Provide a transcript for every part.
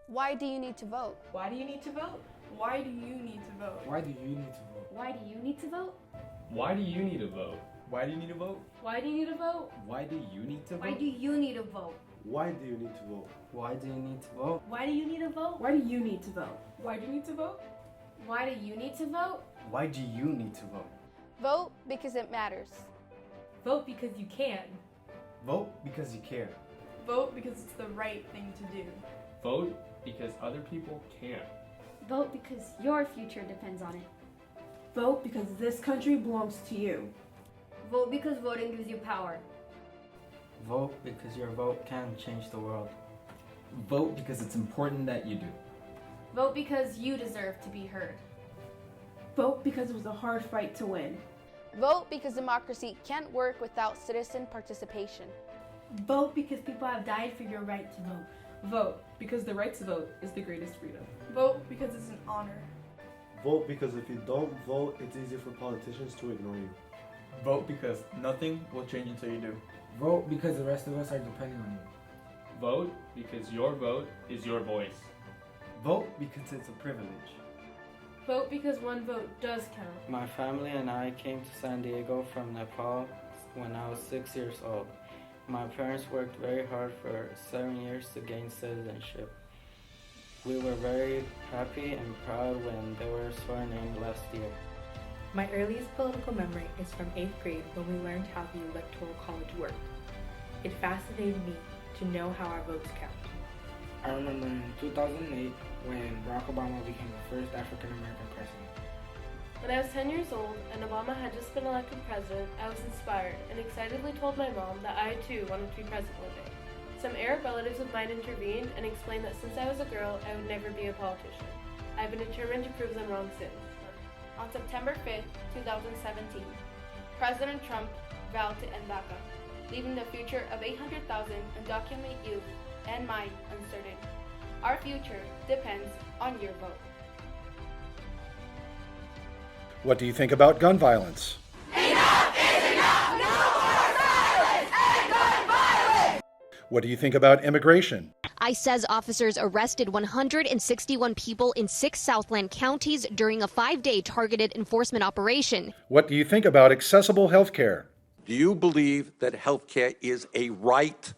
Why do you need to vote? Why do you need to vote? Why do you need to vote? Why do you need to vote? Why do you need to vote? Why do you need to vote? Why do you need to vote? Why do you need to vote? Why do you need to vote? Why do you need to vote? Why do you need to vote? Why do you need to vote? Why do you need to vote? Why do you need to vote? Why do you need to vote? Why do you need to vote? Why do you need to vote? Vote because it matters. Vote because you can. Vote because you care. Vote because it's the right thing to do. Vote because other people can't. Vote because your future depends on it. Vote because this country belongs to you. Vote because voting gives you power. Vote because your vote can change the world. Vote because it's important that you do. Vote because you deserve to be heard. Vote because it was a hard fight to win. Vote because democracy can't work without citizen participation. Vote because people have died for your right to vote. Vote because the right to vote is the greatest freedom. Vote because it's an honor. Vote because if you don't vote, it's easier for politicians to ignore you. Vote because nothing will change until you do. Vote because the rest of us are depending on you. Vote because your vote is your voice. Vote because it's a privilege. Vote because one vote does count. My family and I came to San Diego from Nepal when I was 6 years old. My parents worked very hard for 7 years to gain citizenship. We were very happy and proud when they were sworn in last year. My earliest political memory is from 8th grade when we learned how the Electoral College worked. It fascinated me to know how our votes count. I remember in 2008 when Barack Obama became the first African American president. When I was 10 years old and Obama had just been elected president, I was inspired and excitedly told my mom that I too wanted to be president one day. Some Arab relatives of mine intervened and explained that since I was a girl, I would never be a politician. I've been determined to prove them wrong since. On September 5th, 2017, President Trump vowed to end DACA, leaving the future of 800,000 undocumented youth and mine uncertain. Our future depends on your vote. What do you think about gun violence? Enough is enough! No more violence and gun violence! What do you think about immigration? ICE says officers arrested 161 people in 6 Southland counties during a 5-day targeted enforcement operation. What do you think about accessible health care? Do you believe that health care is a right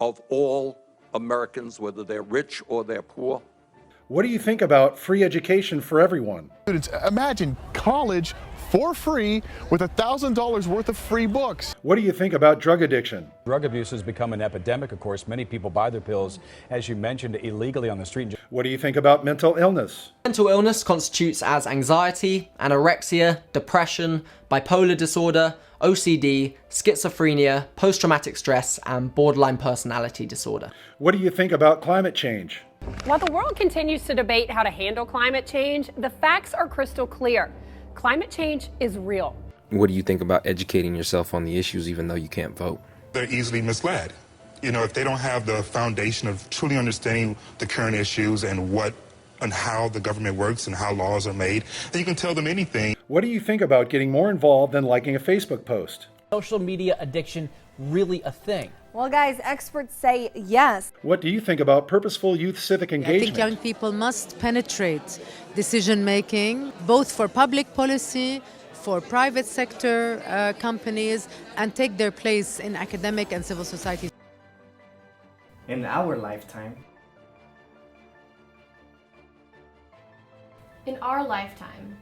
of all Americans, whether they're rich or they're poor? What do you think about free education for everyone? Students, imagine college for free with $1,000 worth of free books. What do you think about drug addiction? Drug abuse has become an epidemic, of course. Many people buy their pills, as you mentioned, illegally on the street. What do you think about mental illness? Mental illness constitutes as anxiety, anorexia, depression, bipolar disorder, OCD, schizophrenia, post-traumatic stress, and borderline personality disorder. What do you think about climate change? While the world continues to debate how to handle climate change, the facts are crystal clear. Climate change is real. What do you think about educating yourself on the issues even though you can't vote? They're easily misled. You know, if they don't have the foundation of truly understanding the current issues and how the government works and how laws are made, then you can tell them anything. What do you think about getting more involved than liking a Facebook post? Social media addiction really a thing? Well, guys, experts say yes. What do you think about purposeful youth civic engagement? I think young people must penetrate decision making, both for public policy, for private sector companies, and take their place in academic and civil society. In our lifetime. In our lifetime.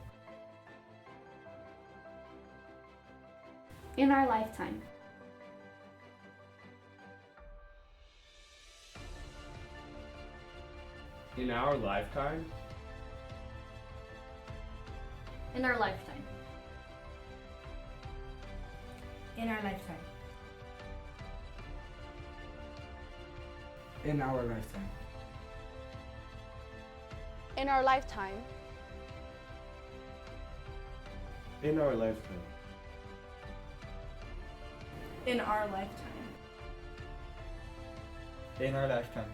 In our lifetime. In our lifetime? In our lifetime. In our lifetime. In our lifetime. In our lifetime. In our lifetime. In our lifetime. In our lifetime.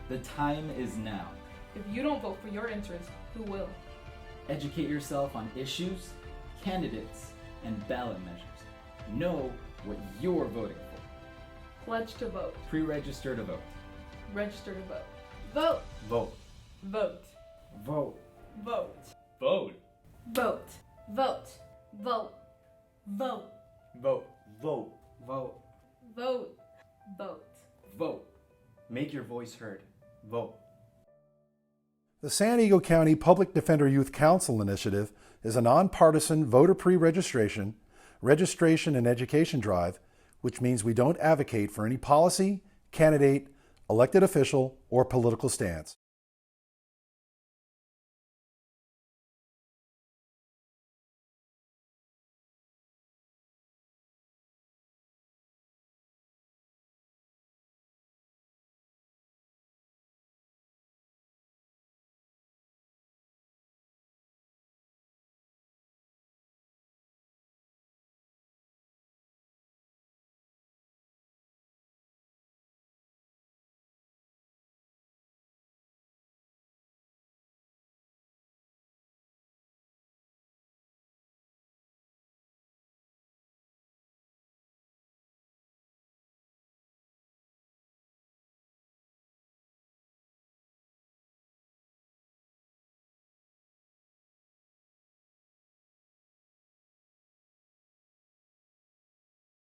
The time is now. If you don't vote for your interests, who will? Educate yourself on issues, candidates, and ballot measures. Know what you're voting for. Pledge to vote. Pre-register to vote. Register to vote. Vote. Vote. Vote. Vote. Vote. Vote. Vote. Vote. Vote. Vote. Vote. Vote. Vote. Vote. Vote. Vote. Make your voice heard. Vote. The San Diego County Public Defender Youth Council Initiative is a nonpartisan voter pre-registration, registration, and education drive, which means we don't advocate for any policy, candidate, elected official, or political stance.